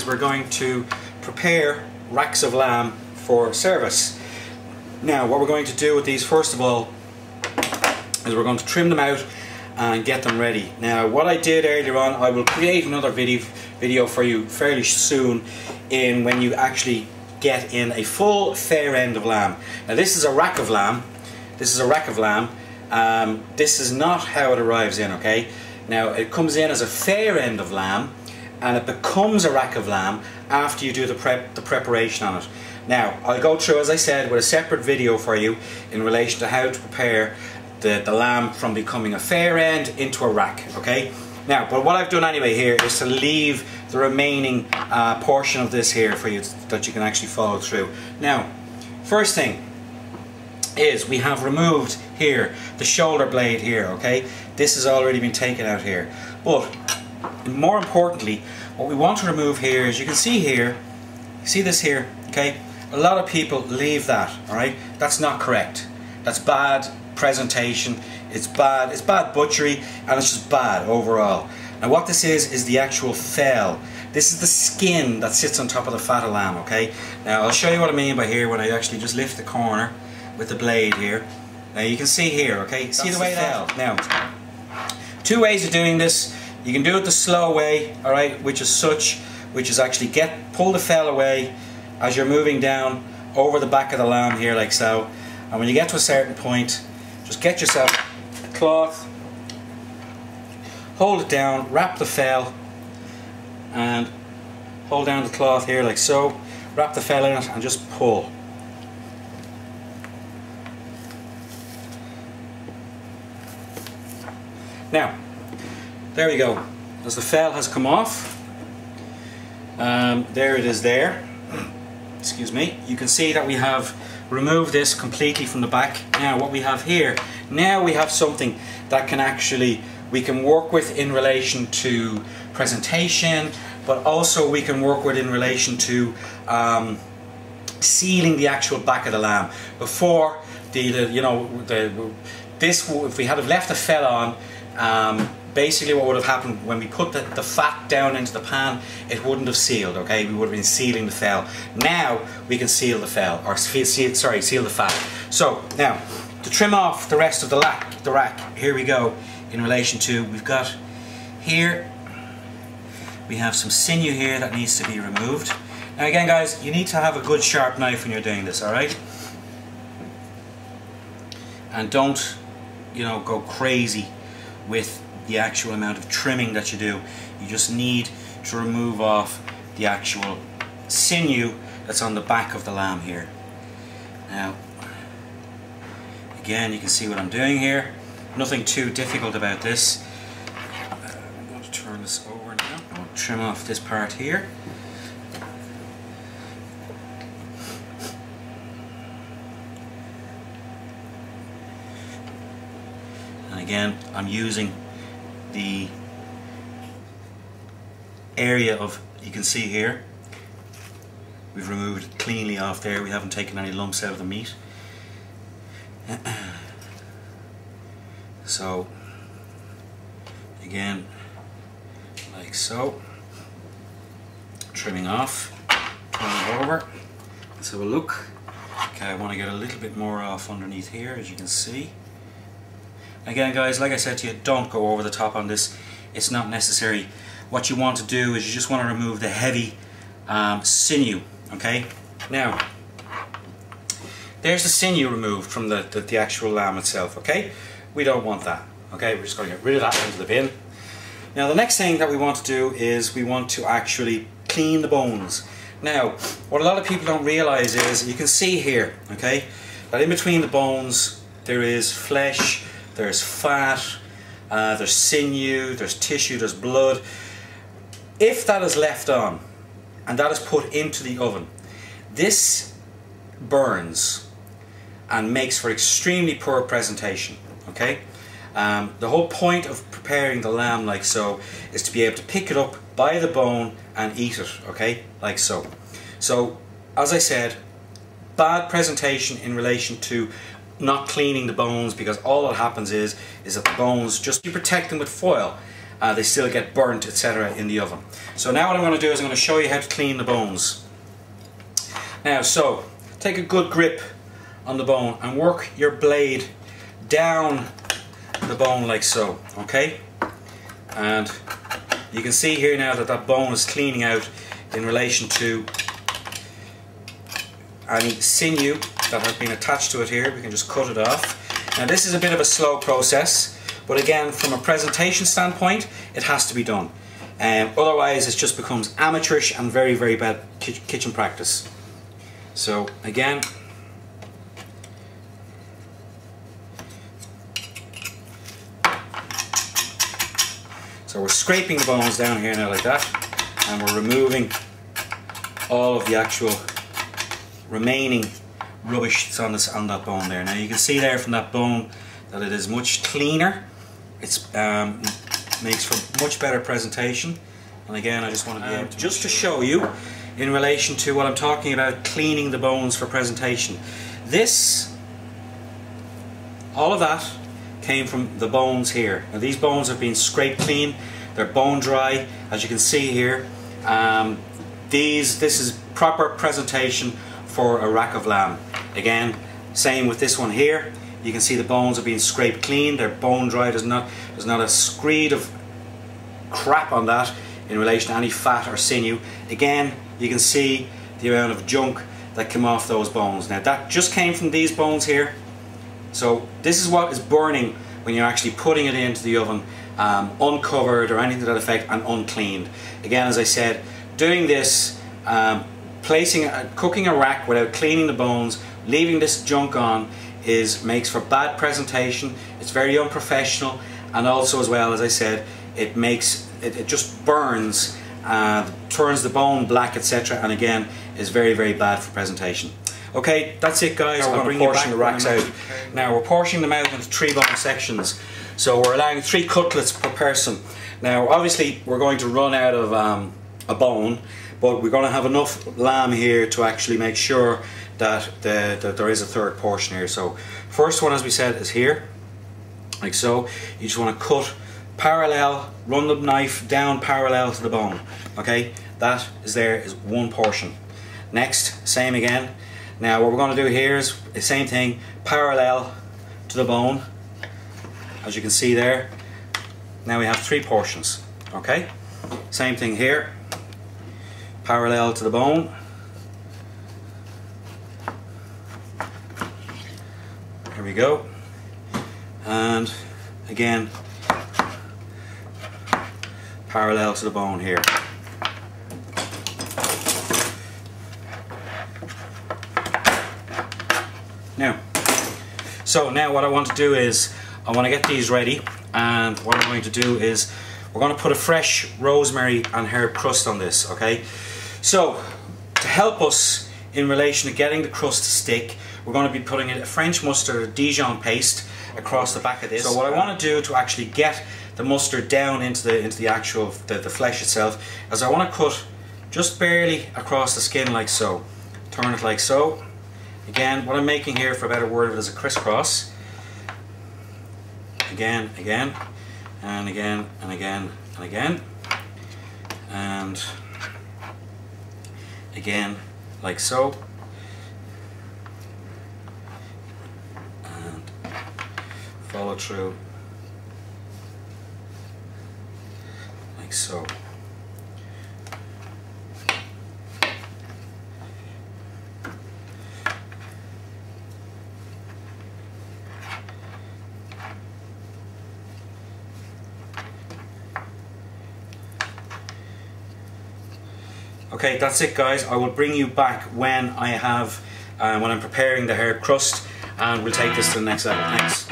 is we're going to prepare racks of lamb for service. Now what we're going to do with these first of all is we're going to trim them out and get them ready. Now what I did earlier on, I will create another video for you fairly soon in when you actually get in a full fair end of lamb. Now this is a rack of lamb. This is a rack of lamb. This is not how it arrives in, okay? Now it comes in as a fair end of lamb and it becomes a rack of lamb after you do the preparation on it. Now I'll go through, as I said, with a separate video for you in relation to how to prepare the lamb from becoming a fair end into a rack, okay? Now, but what I've done anyway here is to leave the remaining portion of this here for you that you can actually follow through. Now, first thing is we have removed here the shoulder blade here, okay? This has already been taken out here. But more importantly, what we want to remove here is, you can see here, see this here, okay? A lot of people leave that, alright? That's not correct. That's bad presentation, it's bad butchery, and it's just bad overall. Now what this is the actual fell. This is the skin that sits on top of the fat of lamb, okay? Now I'll show you what I mean by here when I actually just lift the corner with the blade here. Now you can see here, okay? See the way that? Now, two ways of doing this. You can do it the slow way, alright, which is actually pull the fell away as you're moving down over the back of the lamb here like so. And when you get to a certain point, just get yourself a cloth, hold it down, wrap the fell, and hold down the cloth here like so, wrap the fell in it and just pull. Now, there we go. As the fell has come off, there it is there. Excuse me. You can see that we have removed this completely from the back. Now what we have here, now we have something that we can work with in relation to presentation, but also we can work with in relation to sealing the actual back of the lamb. Before if we had have left the fell on, basically what would have happened when we put the fat down into the pan, it wouldn't have sealed, okay? We would have been sealing the fell. Now we can seal the fell, or seal the fat. So now, to trim off the rest of the rack, here we go, in relation to, we've got here, we have some sinew here that needs to be removed. Now again guys, you need to have a good sharp knife when you're doing this, alright? And don't, go crazy with the actual amount of trimming that you do. You just need to remove off the actual sinew that's on the back of the lamb here. Now, again, you can see what I'm doing here. Nothing too difficult about this. I'm going to turn this over now. I'm going to trim off this part here. And again, I'm using the area of, you can see here, we've removed it cleanly off there. We haven't taken any lumps out of the meat. So again, like so, trimming off, turn it over, let's have a look. Okay, I want to get a little bit more off underneath here, as you can see. Again guys, like I said to you, don't go over the top on this. It's not necessary. What you want to do is you just want to remove the heavy sinew, okay? Now, there's the sinew removed from the actual lamb itself, okay? We don't want that, okay? We're just going to get rid of that into the bin. Now the next thing that we want to do is we want to actually clean the bones. Now, what a lot of people don't realize is, you can see here, okay, that in between the bones there is flesh, there's fat, there's sinew, there's tissue, there's blood. If that is left on and that is put into the oven, this burns and makes for extremely poor presentation, okay? The whole point of preparing the lamb like so is to be able to pick it up by the bone and eat it, okay? Like so. So, as I said, bad presentation in relation to not cleaning the bones, because all that happens is that the bones, just you protect them with foil they still get burnt, etc. in the oven. So now what I'm going to do is I'm going to show you how to clean the bones. Now, so take a good grip on the bone and work your blade down the bone like so, okay? And you can see here now that that bone is cleaning out in relation to any sinew that has been attached to it here. We can just cut it off. Now this is a bit of a slow process, but again, from a presentation standpoint, it has to be done. Otherwise it just becomes amateurish and very, very bad kitchen practice. So again, so we're scraping the bones down here now like that, and we're removing all of the actual remaining rubbish that's on that bone there. Now you can see there from that bone that it is much cleaner. It's makes for much better presentation. And again, I just want to be able to just to show you in relation to what I'm talking about, cleaning the bones for presentation. All of that came from the bones here. Now these bones have been scraped clean, they're bone dry, as you can see here. This is proper presentation for a rack of lamb. Again, same with this one here. You can see the bones have been scraped clean, they're bone dry, there's not a screed of crap on that in relation to any fat or sinew. Again, you can see the amount of junk that came off those bones. Now that just came from these bones here. So this is what is burning when you're actually putting it into the oven, uncovered or anything to that effect, and uncleaned. Again, as I said, doing this, cooking a rack without cleaning the bones, leaving this junk on, makes for bad presentation. It's very unprofessional, and also, as well as I said, it just burns, turns the bone black, etc. And again, is very, very bad for presentation. Okay, that's it, guys. Now we're going to portion the racks out. Now we're portioning them out into 3 bone sections. So we're allowing 3 cutlets per person. Now obviously we're going to run out of a bone, but we're going to have enough lamb here to actually make sure that there is a 3rd portion here. So first one, as we said, is here, like so. You just want to cut parallel, run the knife down parallel to the bone. Okay, that is 1 portion. Next, same again. Now what we're going to do here is the same thing, parallel to the bone, as you can see there. Now we have 3 portions. Okay, same thing here, parallel to the bone. Here we go. And again, parallel to the bone here. Now what I want to do is I want to get these ready, and what I'm going to do is we're going to put a fresh rosemary and herb crust on this. Okay, so to help us in relation to getting the crust to stick, we're going to be putting a French mustard, a Dijon paste, across the back of this. So what I want to do to actually get the mustard down into the actual the flesh itself is I want to cut just barely across the skin like so. Turn it like so. Again, what I'm making here, for a better word of it, is a crisscross. Again, again, and again, and again, and again, and again, like so. And follow through like so. Okay, that's it, guys. I will bring you back when I have when I'm preparing the herb crust, and we'll take this to the next level. Thanks.